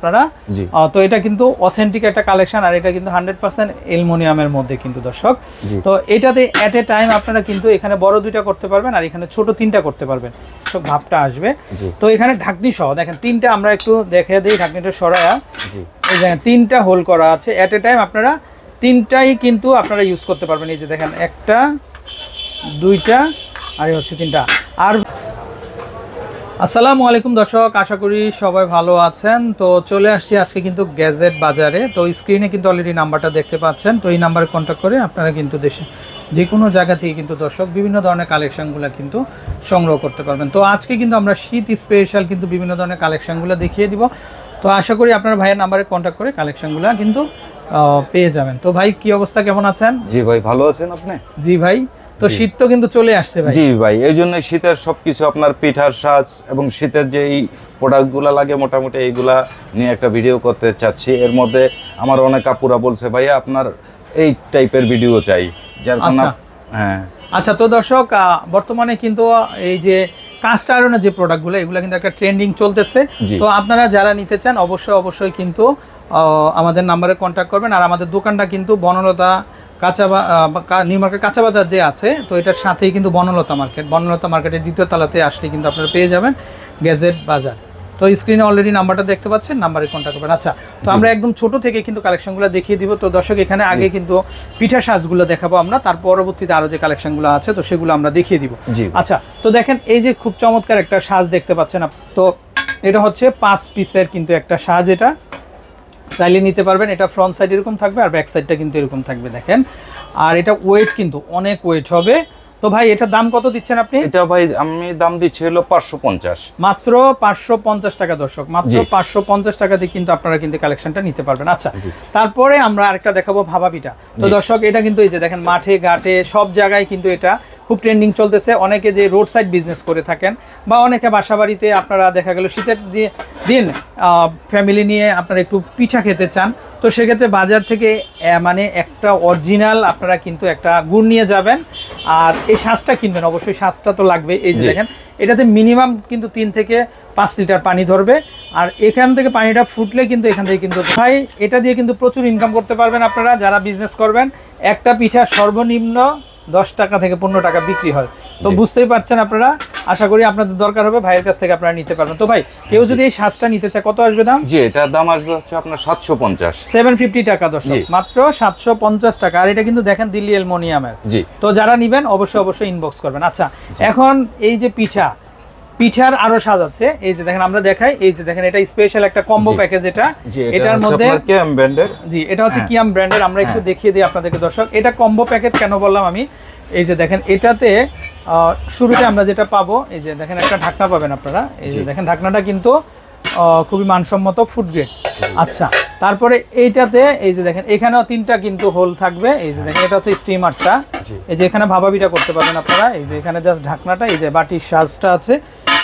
আপনারা তো এটা কিন্তু অথেন্টিক একটা কালেকশন আর এটা কিন্তু 100% অ্যালুমিনিয়ামের মধ্যে কিন্তু দর্শক। তো এটাতে এট এ টাইম আপনারা কিন্তু এখানে বড় দুইটা করতে পারবেন আর এখানে ছোট তিনটা করতে পারবেন, তো ভাবটা আসবে। তো এখানে ঢাকনি সহ দেখেন তিনটা, আমরা একটু দেখে দিই ঢাকনিটা সরায়া। এই দেখেন তিনটা হোল করা আছে, এট এ টাইম আপনারা তিনটাই কিন্তু আপনারা ইউজ করতে পারবেন। এই যে দেখেন একটা, দুইটা আর হচ্ছে তিনটা। আর আসসালামু আলাইকুম দর্শক, আশা করি সবাই ভালো আছেন। তো চলে আসছি আজকে কিন্তু গ্যাজেট বাজারে। তো স্ক্রিনে কিন্তু অলরেডি নাম্বারটা দেখতে পাচ্ছেন, তো এই নাম্বারে কন্ট্যাক্ট করে আপনারা কিন্তু দেশে যে কোনো জায়গা থেকে কিন্তু দর্শক বিভিন্ন ধরনের কালেকশানগুলো কিন্তু সংগ্রহ করতে পারবেন। তো আজকে কিন্তু আমরা শীত স্পেশাল কিন্তু বিভিন্ন ধরনের কালেকশানগুলো দেখিয়ে দিব। তো আশা করি আপনারা ভাইয়ের নাম্বারে কন্ট্যাক্ট করে কালেকশানগুলো কিন্তু পেয়ে যাবেন। তো ভাই কি অবস্থা, কেমন আছেন? জি ভাই, ভালো আছেন আপনি? জি ভাই, তো শীত তো কিন্তু চলে আসছে ভাই। জি ভাই, এই জন্য শীতের সবকিছু আপনার পিঠার সাজ এবং শীতের যে এই প্রোডাক্টগুলো লাগে মোটামুটি এইগুলা নিয়ে একটা ভিডিও করতে চাচ্ছি। এর মধ্যে আমার অনেক আপুরা বলছে ভাইয়া আপনার এই টাইপের ভিডিও চাই, যার কারণে হ্যাঁ। আচ্ছা, তো দর্শক বর্তমানে কিন্তু এই যে কাস্ট আয়রনের যে প্রোডাক্টগুলো এগুলো কিন্তু একটা ট্রেন্ডিং চলতেছে। তো আপনারা যারা নিতে চান অবশ্যই কিন্তু আমাদের নাম্বারে কন্ট্যাক্ট করবেন। আর আমাদের দোকানটা কিন্তু বনলতা নিউ মার্কেট কাঁচা বাজার যে আছে, তো এটার সাথেই কিন্তু বনলতা মার্কেটের দ্বিতীয় তলাতে আসলে কিন্তু আপনারা পেয়ে যাবেন গ্যাজেট বাজার। তো স্ক্রিনে অলরেডি নাম্বারটা দেখতে পাচ্ছেন, নাম্বারে কন্ট্যাক্ট করবেন। আচ্ছা, তো আমরা একদম ছোট থেকে কিন্তু কালেকশনগুলো দেখিয়ে দিব। তো দর্শক এখানে আগে কিন্তু পিঠা সাজগুলো দেখাবো আমরা, তার পরবর্তীতে আরও যে কালেকশনগুলো আছে তো সেগুলো আমরা দেখিয়ে দিব। আচ্ছা, তো দেখেন এই যে খুব চমৎকার একটা সাজ দেখতে পাচ্ছেন, তো এটা হচ্ছে 5 পিসের কিন্তু একটা সাজ, এটা চাইলে নিতে পারবেন। এটা ফ্রন্ট সাইড এরকম থাকবে আর ব্যাক সাইডটা কিন্তু এরকম থাকবে দেখেন। আর এটা ওয়েট কিন্তু অনেক ওয়েট হবে। তো ভাই এটার দাম কত দিচ্ছেন আপনি? এটা ভাই আমি দাম দিচ্ছি হলো 550, মাত্র 550 টাকা দর্শক, মাত্র 550 টাকাতে কিন্তু আপনারা কিন্তু কালেকশনটা নিতে পারবেন। আচ্ছা, তারপরে আমরা আরেকটা দেখাবো ভাপা পিঠা। তো দর্শক এটা কিন্তু এই যে দেখেন মাঠে ঘাটে সব জায়গায় কিন্তু এটা খুব ট্রেন্ডিং চলতেছে। অনেকে যে রোড সাইড বিজনেস করে থাকেন বা অনেকে বাসা বাড়িতে আপনারা দেখা গেল শীতের দিন ফ্যামিলি নিয়ে আপনারা একটু পিঠা খেতে চান, তো সেক্ষেত্রে বাজার থেকে মানে একটা অরিজিনাল আপনারা কিন্তু একটা গুড় নিয়ে যাবেন আর এই সাজটা কিনবেন। অবশ্যই সাজটা তো লাগবে। এই যে দেখেন এটাতে মিনিমাম কিন্তু 3 থেকে 5 লিটার পানি ধরবে আর এখান থেকে পানিটা ফুটলে কিন্তু এখান থেকে কিন্তু ভাই এটা দিয়ে কিন্তু প্রচুর ইনকাম করতে পারবেন আপনারা যারা বিজনেস করবেন। একটা পিঠা সর্বনিম্ন 10 টাকা থেকে 15 টাকা বিক্রি হয়। তো বুঝতেই পারছেন আপনারা, আশা করি আপনাদের দরকার হবে, ভাইয়ের কাছ থেকে আপনারা নিতে পারবেন। তো ভাই কেউ যদি এই সাজটা নিতে চায় কত আসবে দাম? জি, এটার দাম আসবে হচ্ছে আপনার 750 টাকা দর্শক, মাত্র 750 টাকা। আর এটা কিন্তু দেখেন দিল্লি অ্যালুমিনিয়ামের। জি, তো যারা নেবেন অবশ্যই ইনবক্স করবেন। আচ্ছা, এখন এই যে পিঠার আরো সাজ আছে, এই যে দেখেন আমরা দেখাই। এই যে দেখেন এটা স্পেশাল একটা কম্বো প্যাকেজ, এটার মধ্যে কিয়াম ব্র্যান্ডের। জি, এটা হচ্ছে কিয়াম ব্র্যান্ডের। আমরা একটু দেখিয়ে দিই আপনাদেরকে দর্শক, এটা কম্বো প্যাকেট কেন বললাম আমি। এই যে দেখেন এটাতে শুরুতে আমরা যেটা পাবো, এই যে দেখেন একটা ঢাকনা পাবেন আপনারা। এই যে দেখেন ঢাকনাটা কিন্তু খুবই মানসম্মত ফুড গ্রেড। আচ্ছা, তারপরে এইটাতে এই যে দেখেন এখানেও 3টা কিন্তু হোল থাকবে। এই যে দেখেন এটা হচ্ছে স্টিমারটা, এই যে এখানে ভাপা পিঠা করতে পারবেন আপনারা। এই যে এখানে জাস্ট ঢাকনাটা, এই যে বাটির সাজটা আছে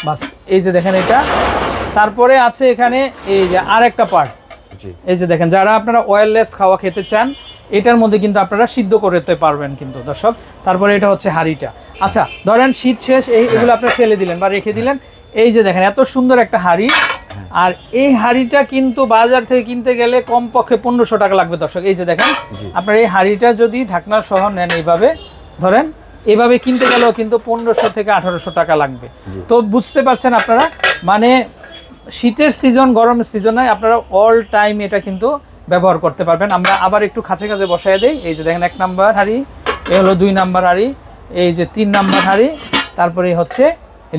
বাস। এই যে দেখেন এটা, তারপরে আছে এখানে এই যে আরেকটা পার্ট। এই যে দেখেন যারা আপনারা অয়েললেস খাওয়া খেতে চান এটার মধ্যে কিন্তু আপনারা সিদ্ধ করতে পারবেন কিন্তু দর্শক। তারপরে এটা হচ্ছে হাঁড়িটা। আচ্ছা, ধরেন শীত শেষ, এগুলো আপনারা ফেলে দিলেন বা রেখে দিলেন। এই যে দেখেন এত সুন্দর একটা হাঁড়ি, আর এই হাঁড়িটা কিন্তু বাজার থেকে কিনতে গেলে কমপক্ষে 1500 টাকা লাগবে দর্শক। এই যে দেখেন আপনার এই হাঁড়িটা যদি ঢাকনা সহ নেন, এইভাবে ধরেন এভাবে কিনতে গেলেও কিন্তু 1500 থেকে 1800 টাকা লাগবে। তো বুঝতে পারছেন আপনারা, মানে শীতের সিজন গরমের সিজনে আপনারা অল টাইম এটা কিন্তু ব্যবহার করতে পারবেন। আমরা আবার একটু কাছে বসায় দেই। এই যে দেখেন 1 নাম্বার হাঁড়ি, এই হলো 2 নাম্বার হাঁড়ি, এই যে 3 নাম্বার হাঁড়ি, তারপরে হচ্ছে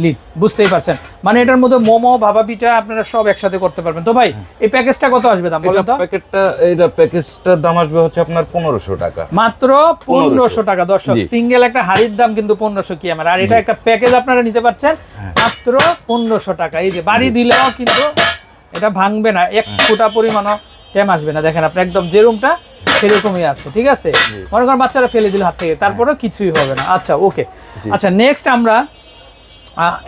লিড। বুঝতেই পারছেন, মানে এটার মধ্যে মোমো ভাপা পিঠা আপনারা সব একসাথে করতে পারবেন। তো ভাই এই প্যাকেজটা কত আসবে দাম বলেন তো? প্যাকেজটার দাম আসবে হচ্ছে আপনার 1500 টাকা, মাত্র 1500 টাকা দর্শক। সিঙ্গেল একটা হাড়ির দাম কিন্তু 1500 কি আমার, আর এটা একটা প্যাকেজ আপনারা নিতে পারছেন মাত্র 1500 টাকা। এই যে বাড়ি দিলেও কিন্তু এটা ভাঙবে না, 1 ফুটা পরিমাণও ট্যাম আসবে না। দেখেন আপনি একদম যেরকমটা সেরকমই আছে, ঠিক আছে? মনে করেন বাচ্চারা ফেলে দিল হাত থেকে, তারপরেও কিছুই হবে না। আচ্ছা, ওকে। আচ্ছা, নেক্সট আমরা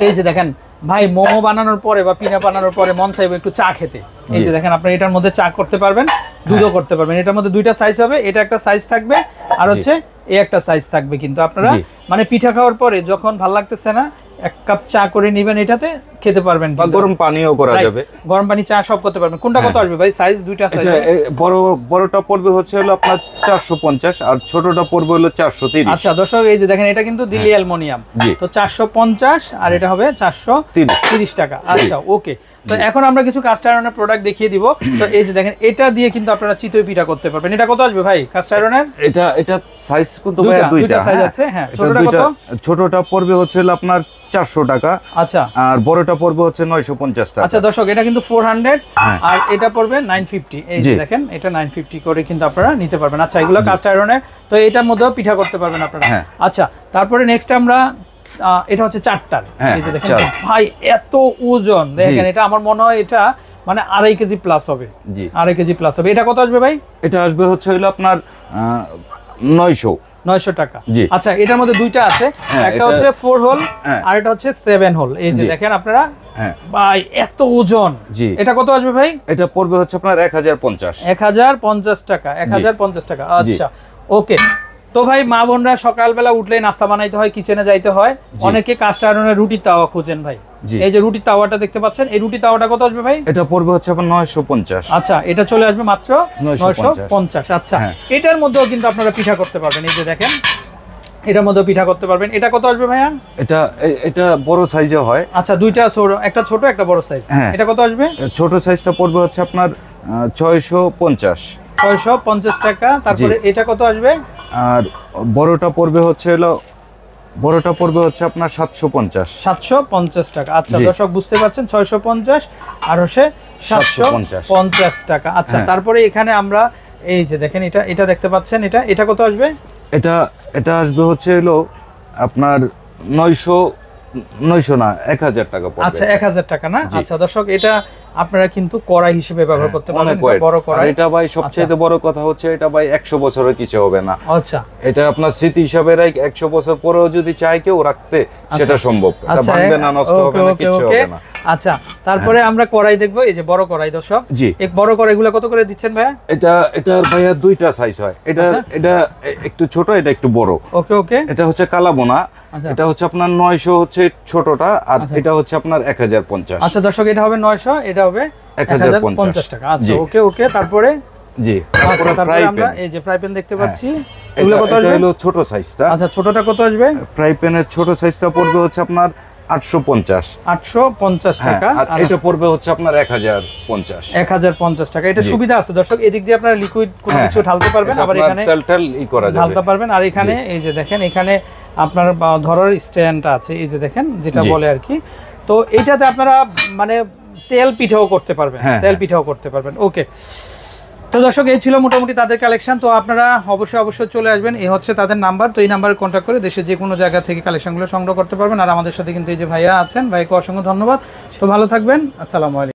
এই যে দেখেন ভাই মোমো বানানোর পরে বা পিঠা বানানোর পরে মন চাইবে একটু চা খেতে। এই যে দেখেন আপনারা এটার মধ্যে চা করতে পারবেন, দুধও করতে পারবেন। এটার মধ্যে 2টা সাইজ হবে, এটা একটা সাইজ থাকবে আর হচ্ছে এই একটা সাইজ থাকবে। কিন্তু আপনারা মানে পিঠা খাওয়ার পরে যখন ভালো লাগতেছে না এক কাপ চা করে নেবেন, এটাতে খেতে পারবেন, বা গরম পানিও করা যাবে, গরম পানি চা সব করতে পারবেন। কোনটা কত আসবে ভাই? সাইজ দুইটা সাইজ, বড়টা পড়বে হচ্ছে হলো আপনার 450 আর ছোটটা পড়বে হলো 430। আচ্ছা দর্শক এই যে দেখেন এটা কিন্তু দিল্লি অ্যালুমিনিয়াম, জি। তো 450 আর এটা হবে 430 টাকা। আচ্ছা ওকে, তো এখন আমরা কিছু কাস্ট আয়রনের প্রোডাক্ট দেখিয়ে দিব। তো এই যে দেখেন এটা দিয়ে কিন্তু আপনারা চিতই পিঠা করতে পারবেন। এটা কত আসবে ভাই কাস্ট আয়রনের? এটা সাইজ কিন্তু ভাই দুইটা সাইজ আছে। হ্যাঁ, ছোটটা কত? ছোটটা পড়বে হচ্ছে হলো আপনার 400 টাকা, আচ্ছা, আর বড়টা পড়বে হচ্ছে 950 টাকা। আচ্ছা দর্শক এটা কিন্তু 400 আর এটা পড়বে 950। এই যে দেখেন এটা 950 করে কিন্তু আপনারা নিতে পারবেন। আচ্ছা এগুলো কাস্ট আয়রনের, তো এটার মধ্যেও পিঠা করতে পারবেন আপনারা। আচ্ছা তারপরে নেক্সট আমরা এটা হচ্ছে চারটার। এই যে দেখেন ভাই এত ওজন, দেখেন এটা আমার মনে হয় এটা মানে 2.5 কেজি প্লাস হবে। জি 2.5 কেজি প্লাস হবে। এটা কত আসবে ভাই? এটা আসবে হচ্ছে হলো আপনার 900 টাকা। আচ্ছা এটার মধ্যে দুইটা আছে, একটা হচ্ছে 4 হোল আর এটা হচ্ছে 7 হোল। এই যে দেখেন আপনারা ভাই এত ওজন, এটা কত আসবে ভাই? এটা পড়বে হচ্ছে আপনার 1050 টাকা। 1050 টাকা। আচ্ছা ওকে, তো ভাই মা বোনরা সকালবেলা উঠলে নাস্তা বানাইতে হয়, কিচেনে যাইতে হয়, অনেকে কাস্ট আয়রনের রুটির তাওয়া খুঁজেন ভাই। এই যে রুটির তাওয়াটা দেখতে পাচ্ছেন, এই রুটির তাওয়াটা কত আসবে ভাই? এটা পড়বে হচ্ছে আপনার 950। আচ্ছা এটা চলে আসবে মাত্র 950। আচ্ছা এটার মধ্যেও কিন্তু আপনারা পিঠা করতে পারবেন। এই যে দেখেন এটার মধ্যে পিঠা করতে পারবেন। এটা কত আসবে ভাইয়া? এটা বড় সাইজে হয়। আচ্ছা দুইটা ছোট, একটা ছোট একটা বড় সাইজ। এটা কত আসবে? ছোট সাইজটা পড়বে হচ্ছে আপনার 650 টাকা। তারপরে এটা কত আসবে? আর বড়টা পড়বে হচ্ছে আপনার 750 টাকা। আচ্ছা দর্শক বুঝতে পারছেন, 650 আর হচ্ছে 750 টাকা। আচ্ছা তারপরে এখানে আমরা এই যে দেখেন এটা দেখতে পাচ্ছেন, এটা কত আসবে? এটা আসবে হচ্ছে হলো আপনার 900 না 1000 টাকা পড়বে। আচ্ছা 1000 টাকা না? আচ্ছা দর্শক এটা আপনারা কিন্তু কড়াই হিসেবে ব্যবহার করতে পারবেন, বড় কড়াই। এটা ভাই সবচেয়ে বড় কথা হচ্ছে এটা ভাই 100 বছরের কিছু হবে না। আচ্ছা এটা আপনার স্মৃতি হিসাবে 100 বছর পরেও যদি চায় কেউ রাখতে সেটা সম্ভব। এটা ভাঙবে না, নষ্ট হবে না, কিছু হবে না। আচ্ছা তারপরে আমরা কড়াই দেখবো, এই যে বড় কড়াই দর্শক। জি এই বড় কড়াইগুলো কত করে দিচ্ছেন ভাইয়া? এটা ভাইয়া দুইটা সাইজ হয়, এটা একটু ছোট, এটা একটু বড়। ওকে এটা হচ্ছে কালাবোনা, এটা হচ্ছে আপনার 900 হচ্ছে ছোটটা, আর এটা হচ্ছে আপনার 1050। আচ্ছা দর্শক এটা হবে 900, এটা হবে 1050 টাকা। আচ্ছা ওকে তারপরে জি তারপরে আমরা এই যে ফ্রাই প্যান দেখতে পাচ্ছি, এগুলো কত আসবে? এটা হলো ছোট সাইজটা। আচ্ছা ছোটটা কত আসবে? ফ্রাই প্যানের ছোট সাইজটা পড়বে হচ্ছে আপনার 850 টাকা। আর এটা পড়বে হচ্ছে আপনার 1050 টাকা। এটা সুবিধা আছে দর্শক, এদিক দিয়ে আপনারা লিকুইড কোনো কিছু ঢালতে পারবেন, আবার এখানে তেল করা যাবে, ঢালতে পারবেন। আর এখানে এই যে দেখেন এখানে আপনার ধরার স্ট্যান্ডটা আছে, এই যে দেখেন যেটা বলে আর কি। তো এইটাতে আপনারা মানে তেল পিঠাও করতে পারবেন, ওকে। তো দর্শক এই ছিল মোটামুটি তাদের কালেকশন। তো আপনারা অবশ্যই চলে আসবেন, এই হচ্ছে তাদের নাম্বার। তো এই নাম্বারে কন্ট্যাক্ট করে দেশের যে কোনো জায়গা থেকে কালেকশনগুলো সংগ্রহ করতে পারবেন। আর আমাদের সাথে কিন্তু এই যে ভাইয়া আছেন, ভাইকে অসংখ্য ধন্যবাদ। তো ভালো থাকবেন, আসসালামু আলাইকুম।